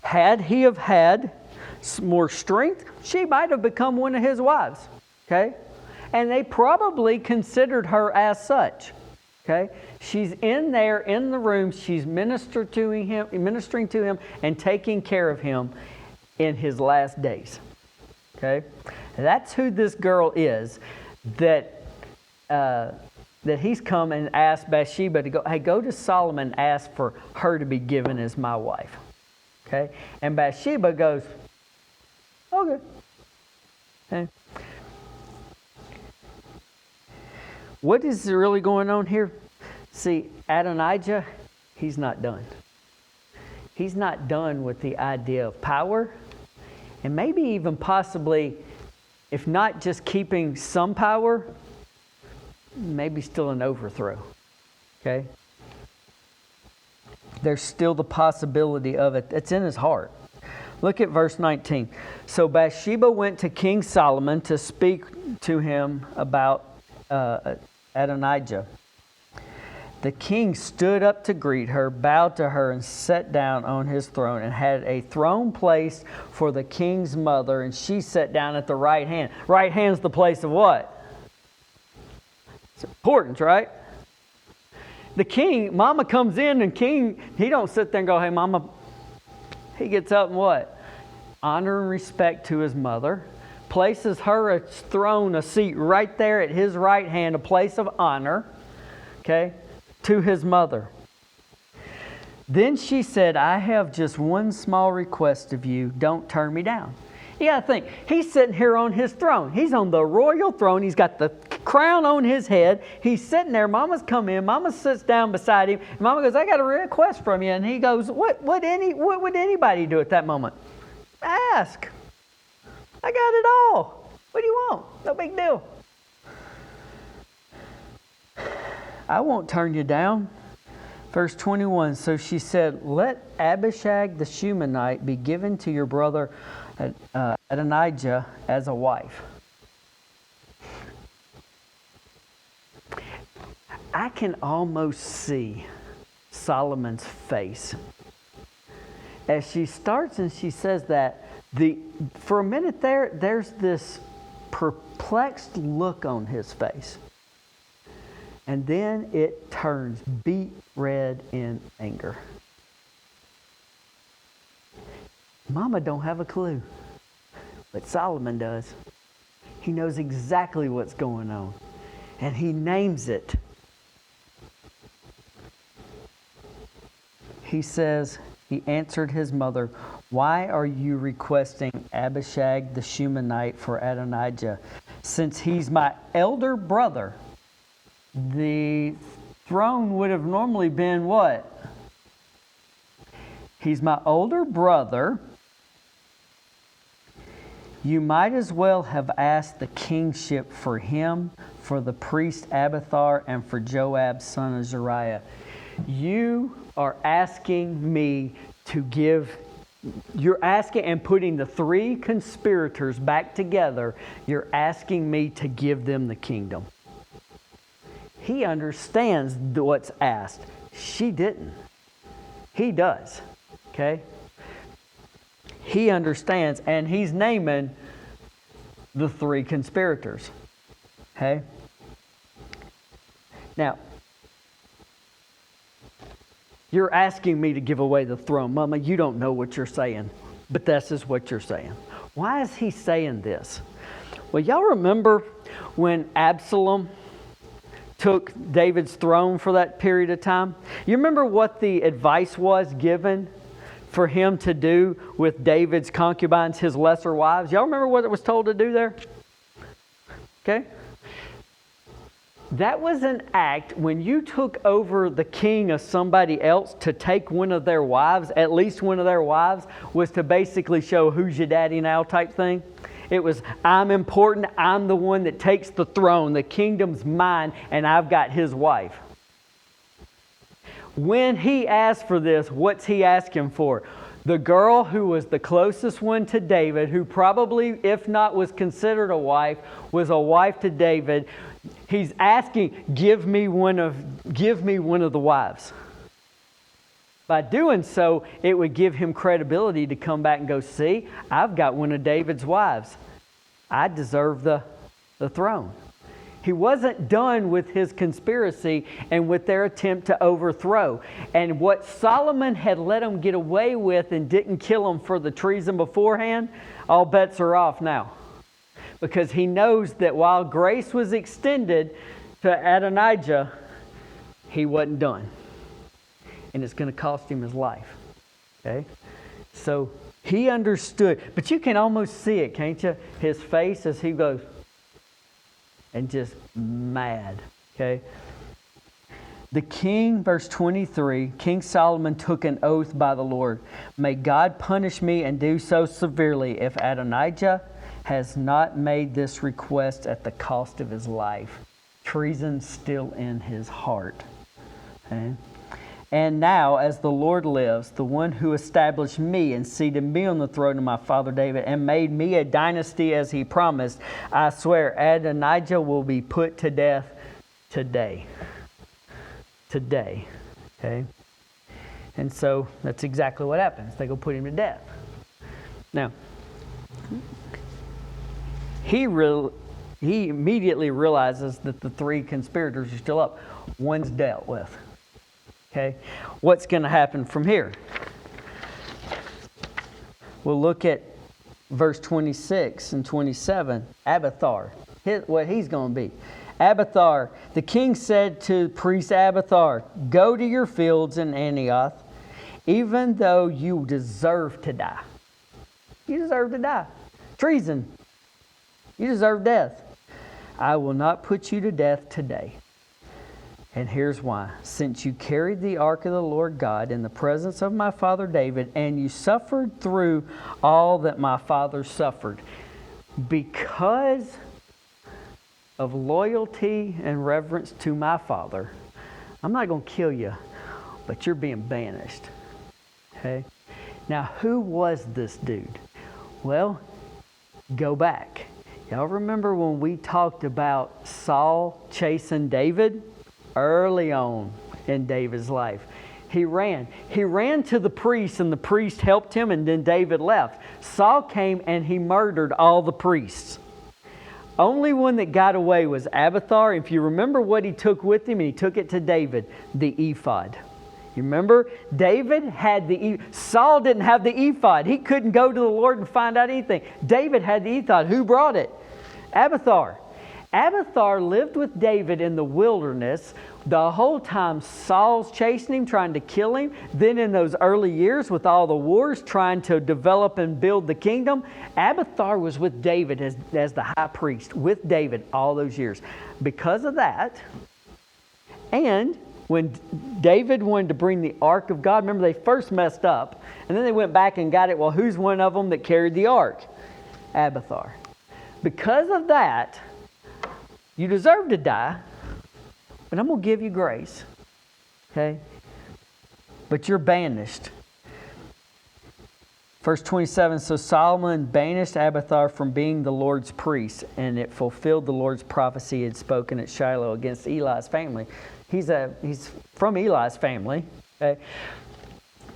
had he have had more strength, she might have become one of his wives, okay? And they probably considered her as such, okay? She's in there in the room. She's ministering to him and taking care of him in his last days, okay? That's who this girl is that he's come and asked Bathsheba to go to Solomon, ask for her to be given as my wife. Okay? And Bathsheba goes, okay. What is really going on here? See, Adonijah, he's not done. He's not done with the idea of power, and maybe even possibly, if not just keeping some power, maybe still an overthrow. Okay? There's still the possibility of it. It's in his heart. Look at verse 19. So Bathsheba went to King Solomon to speak to him about Adonijah. The king stood up to greet her, bowed to her, and sat down on his throne, and had a throne placed for the king's mother, and she sat down at the right hand. Right hand's the place of what? It's important, right? The king, mama comes in, and king, he don't sit there and go, hey, mama. He gets up and what? Honor and respect to his mother. Places her a throne, a seat right there at his right hand, a place of honor. Okay? To his mother. Then she said, I have just one small request of you. Don't turn me down. You got to think, he's sitting here on his throne. He's on the royal throne. He's got the crown on his head. He's sitting there. Mama's come in. Mama sits down beside him. And Mama goes, I got a request from you. And he goes, what would anybody do at that moment? Ask. I got it all. What do you want? No big deal. I won't turn you down. Verse 21, so she said, let Abishag the Shunammite be given to your brother Adonijah as a wife. I can almost see Solomon's face as she starts and she says that. For a minute there's this perplexed look on his face. And then it turns beet red in anger. Mama don't have a clue, but Solomon does. He knows exactly what's going on, and he names it. He says, he answered his mother, why are you requesting Abishag the Shunammite for Adonijah? Since he's my elder brother, the throne would have normally been what? He's my older brother. You might as well have asked the kingship for him, for the priest Abiathar, and for Joab, son of Zeruiah. You are asking me to give, you're asking and putting the three conspirators back together. You're asking me to give them the kingdom. He understands what's asked. She didn't. He does. Okay? He understands, and he's naming the three conspirators. Okay? Now, you're asking me to give away the throne. Mama, you don't know what you're saying, but this is what you're saying. Why is he saying this? Well, y'all remember when Absalom took David's throne for that period of time? You remember what the advice was given for him to do with David's concubines, his lesser wives? Y'all remember what it was told to do there? Okay? That was an act when you took over the king of somebody else to take one of their wives, at least one of their wives, was to basically show who's your daddy now type thing. It was, I'm important, I'm the one that takes the throne, the kingdom's mine, and I've got his wife. When he asked for this, what's he asking for? The girl who was the closest one to David, who probably, if not was considered a wife, was a wife to David. He's asking, give me one of the wives. By doing so, it would give him credibility to come back and go, see, I've got one of David's wives. I deserve the throne. He wasn't done with his conspiracy and with their attempt to overthrow. And what Solomon had let him get away with and didn't kill him for the treason beforehand, all bets are off now. Because he knows that while grace was extended to Adonijah, he wasn't done. And it's going to cost him his life. Okay? So he understood. But you can almost see it, can't you? His face as he goes, and just mad. Okay? The king, verse 23, King Solomon took an oath by the Lord. May God punish me and do so severely if Adonijah has not made this request at the cost of his life. Treason still in his heart. Okay? And now, as the Lord lives, the one who established me and seated me on the throne of my father David and made me a dynasty as he promised, I swear Adonijah will be put to death today. Today. Okay? And so that's exactly what happens. They go put him to death. Now, he immediately realizes that the three conspirators are still up. One's dealt with. Okay? What's going to happen from here? We'll look at verse 26 and 27. Abiathar, what he's going to be. Abiathar, the king said to priest Abiathar, go to your fields in Anioth, even though you deserve to die. You deserve to die. Treason. You deserve death. I will not put you to death today. And here's why. Since you carried the ark of the Lord God in the presence of my father David, and you suffered through all that my father suffered, because of loyalty and reverence to my father, I'm not going to kill you, but you're being banished. Okay? Now, who was this dude? Well, go back. Y'all remember when we talked about Saul chasing David? Early on in David's life. He ran. He ran to the priest, and the priest helped him, and then David left. Saul came and he murdered all the priests. Only one that got away was Abiathar. If you remember what he took with him, and he took it to David, the ephod. You remember? David had the Saul didn't have the ephod. He couldn't go to the Lord and find out anything. David had the ephod. Who brought it? Abiathar. Abiathar lived with David in the wilderness the whole time Saul's chasing him, trying to kill him. Then in those early years with all the wars, trying to develop and build the kingdom, Abiathar was with David as the high priest, with David all those years. Because of that, and when David wanted to bring the ark of God, remember they first messed up, and then they went back and got it. Well, who's one of them that carried the ark? Abiathar. Because of that, you deserve to die, but I'm going to give you grace. Okay? But you're banished. Verse 27, so Solomon banished Abiathar from being the Lord's priest, and it fulfilled the Lord's prophecy he had spoken at Shiloh against Eli's family. He's from Eli's family. Okay?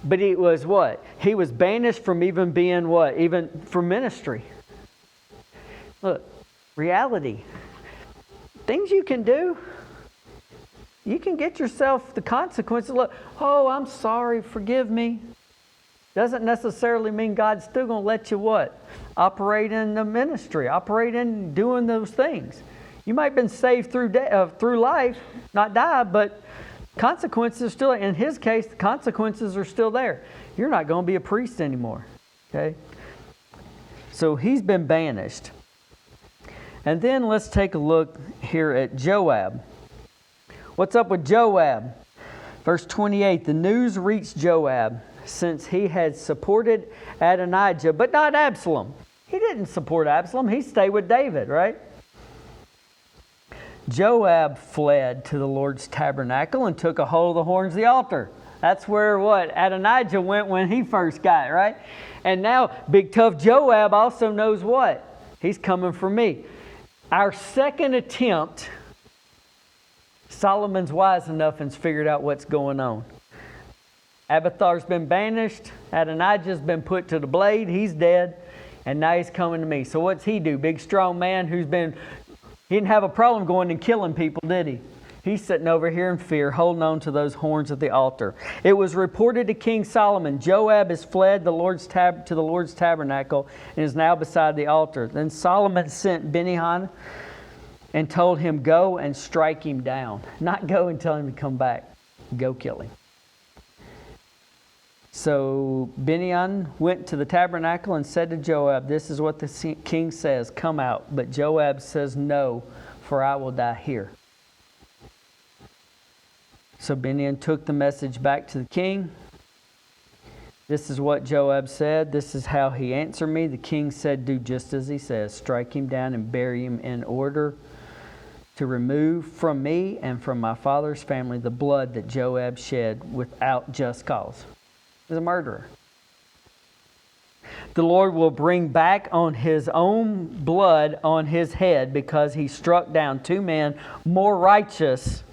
But it was what? He was banished from even being what? Even from ministry. Look, reality. Things you can do, you can get yourself the consequences. Look, oh, I'm sorry, forgive me. Doesn't necessarily mean God's still going to let you what? Operate in the ministry, operate in doing those things. You might have been saved through life, not die, but consequences are still, in his case, the consequences are still there. You're not going to be a priest anymore. Okay? So he's been banished. And then let's take a look here at Joab. What's up with Joab? Verse 28, the news reached Joab since he had supported Adonijah, but not Absalom. He didn't support Absalom. He stayed with David, right? Joab fled to the Lord's tabernacle and took a hold of the horns of the altar. That's where what? Adonijah went when he first got it, right? And now big tough Joab also knows what? He's coming for me. Our second attempt, Solomon's wise enough and's figured out what's going on. Abiathar's been banished. Adonijah's been put to the blade. He's dead. And now he's coming to me. So what's he do? Big strong man he didn't have a problem going and killing people, did he? He's sitting over here in fear, holding on to those horns of the altar. It was reported to King Solomon, Joab has fled to the Lord's tabernacle and is now beside the altar. Then Solomon sent Benaiah and told him, go and strike him down. Not go and tell him to come back. Go kill him. So Benaiah went to the tabernacle and said to Joab, this is what the king says, come out. But Joab says, no, for I will die here. So Benaiah took the message back to the king. This is what Joab said. This is how he answered me. The king said, do just as he says. Strike him down and bury him in order to remove from me and from my father's family the blood that Joab shed without just cause. He's a murderer. The Lord will bring back on his own blood on his head because he struck down 2 men more righteous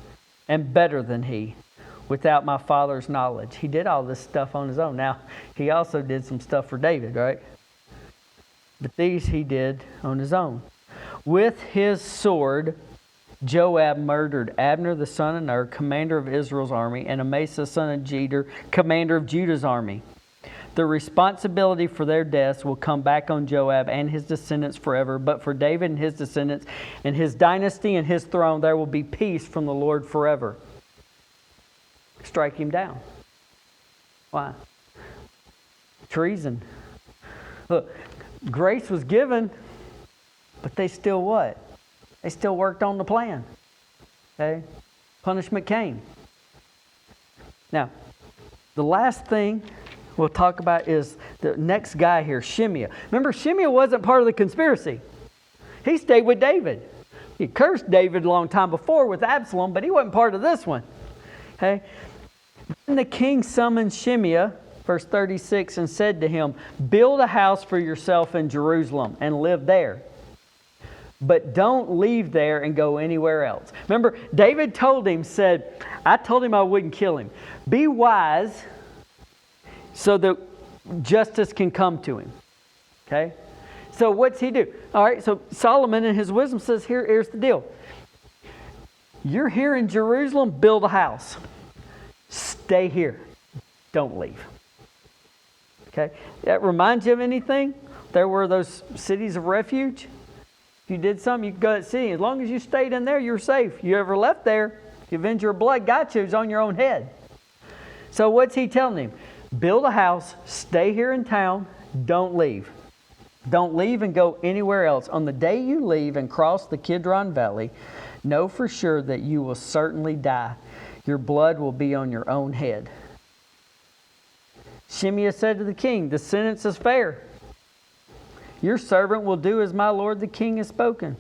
and better than he, without my father's knowledge. He did all this stuff on his own. Now, he also did some stuff for David, right? But these he did on his own. With his sword, Joab murdered Abner the son of Ner, commander of Israel's army, and Amasa son of Jeter, commander of Judah's army. The responsibility for their deaths will come back on Joab and his descendants forever. But for David and his descendants and his dynasty and his throne, there will be peace from the Lord forever. Strike him down. Why? Treason. Look, grace was given, but they still what? They still worked on the plan. Okay? Punishment came. Now, the last thing we'll talk about is the next guy here, Shimei. Remember, Shimei wasn't part of the conspiracy. He stayed with David. He cursed David a long time before with Absalom, but he wasn't part of this one. Okay? Then the king summoned Shimei, verse 36, and said to him, build a house for yourself in Jerusalem and live there. But don't leave there and go anywhere else. Remember, David said, I told him I wouldn't kill him. Be wise so that justice can come to him. Okay? So what's he do? All right, so Solomon in his wisdom says, here's the deal. You're here in Jerusalem, build a house. Stay here. Don't leave. Okay? That reminds you of anything? There were those cities of refuge. If you did something, you could go to that city. As long as you stayed in there, you were safe. You ever left there, the avenger of blood got you. It was on your own head. So what's he telling him? Build a house, stay here in town, don't leave. Don't leave and go anywhere else. On the day you leave and cross the Kidron Valley, know for sure that you will certainly die. Your blood will be on your own head. Shimei said to the king, the sentence is fair. Your servant will do as my lord the king has spoken.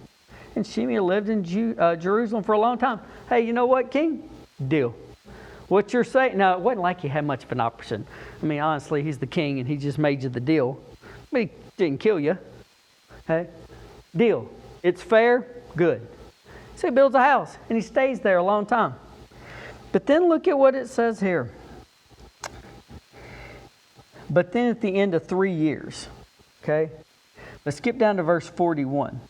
And Shimei lived in Jerusalem for a long time. Hey, you know what, king? Deal. What you're saying, now, it wasn't like he had much of an option. I mean, honestly, he's the king and he just made you the deal. But he didn't kill you. Okay? Deal. It's fair, good. So he builds a house and he stays there a long time. But then look at what it says here. But then at the end of 3 years, okay? Let's skip down to verse 41.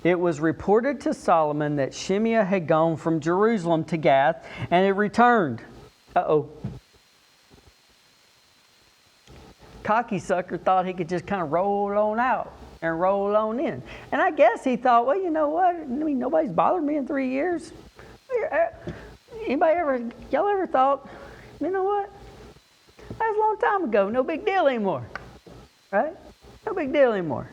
It was reported to Solomon that Shimei had gone from Jerusalem to Gath, and it returned. Uh-oh. Cocky sucker thought he could just kind of roll on out and roll on in. And I guess he thought, well, you know what? I mean, nobody's bothered me in 3 years. Y'all ever thought, you know what? That was a long time ago. No big deal anymore. Right? No big deal anymore.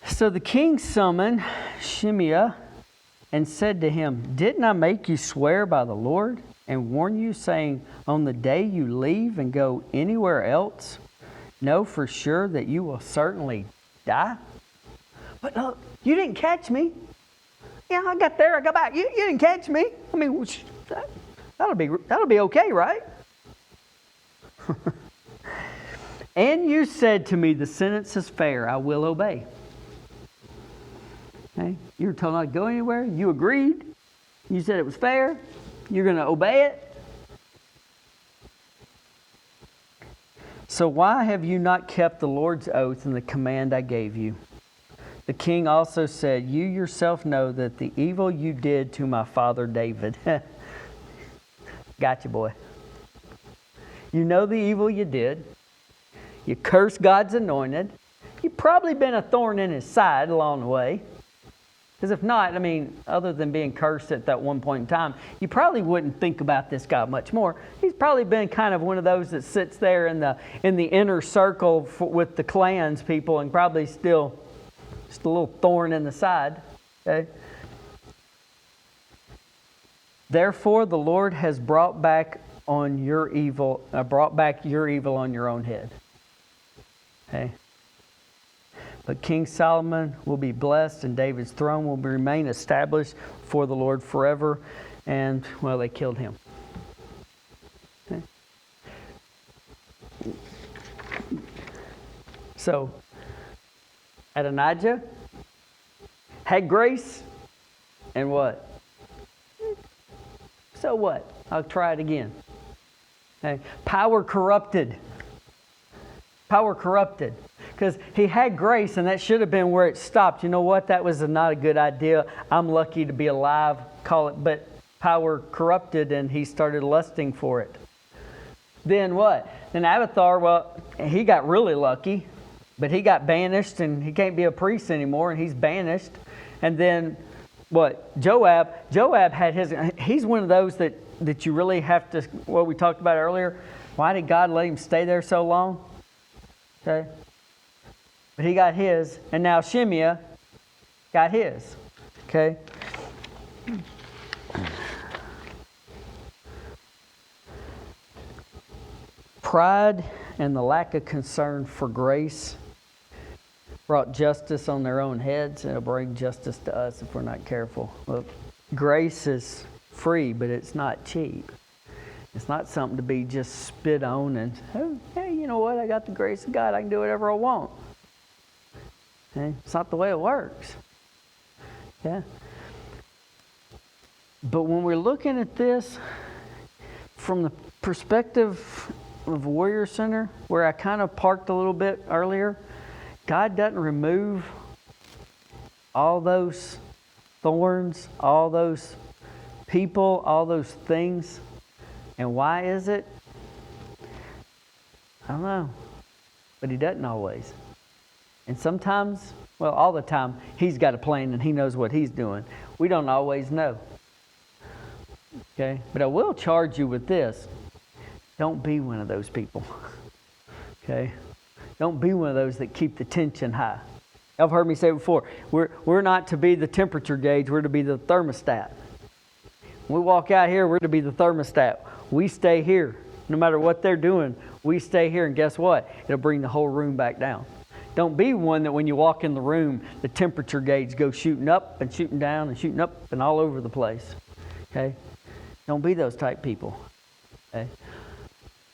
So the king summoned Shimei and said to him, didn't I make you swear by the Lord and warn you, saying, on the day you leave and go anywhere else, know for sure that you will certainly die? But look, you didn't catch me. Yeah, I got there, I got back. You didn't catch me. I mean, that'll be okay, right? And you said to me, the sentence is fair, I will obey. Okay? You were told not to go anywhere. You agreed. You said it was fair. You're going to obey it. So why have you not kept the Lord's oath and the command I gave you? The king also said, you yourself know that the evil you did to my father David. Got you, boy. You know the evil you did. You cursed God's anointed. You've probably been a thorn in his side along the way. Because if not, I mean, other than being cursed at that one point in time, you probably wouldn't think about this guy much more. He's probably been kind of one of those that sits there in the inner circle with the clans people and probably still just a little thorn in the side. Okay? Therefore, the Lord has brought back your evil on your own head. Okay. But King Solomon will be blessed, and David's throne will remain established for the Lord forever. And, well, they killed him. Okay. So, Adonijah had grace, and what? So what? I'll try it again. Okay. Power corrupted. Power corrupted. Because he had grace, and that should have been where it stopped. You know what? That was not a good idea. I'm lucky to be alive. Call it. But power corrupted, and he started lusting for it. Then what? Then Abiathar, well, he got really lucky. But he got banished, and he can't be a priest anymore, and he's banished. And then what? Joab had he's one of those that you really have to, what we talked about earlier. Why did God let him stay there so long? Okay. But he got his, and now Shimei got his. Okay. Pride and the lack of concern for grace brought justice on their own heads, and it'll bring justice to us if we're not careful. Look, grace is free, but it's not cheap. It's not something to be just spit on and, oh, hey, you know what? I got the grace of God. I can do whatever I want. Okay? It's not the way it works. Yeah. But when we're looking at this from the perspective of Warrior Center, where I kind of parked a little bit earlier, God doesn't remove all those thorns, all those people, all those things. And why is it? I don't know. But He doesn't always. And sometimes, well, all the time, He's got a plan and He knows what He's doing. We don't always know. Okay? But I will charge you with this. Don't be one of those people. Okay? Don't be one of those that keep the tension high. Y'all have heard me say it before. We're not to be the temperature gauge. We're to be the thermostat. When we walk out here, we're to be the thermostat. We stay here. No matter what they're doing, we stay here. And guess what? It'll bring the whole room back down. Don't be one that when you walk in the room, the temperature gauge goes shooting up and shooting down and shooting up and all over the place. Okay? Don't be those type people. Okay?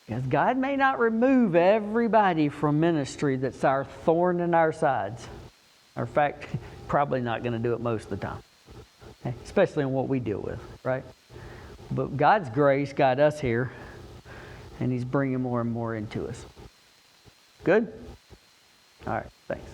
Because God may not remove everybody from ministry that's our thorn in our sides. Or in fact, probably not going to do it most of the time. Okay? Especially in what we deal with, right? But God's grace got us here, and He's bringing more and more into us. Good? All right, thanks.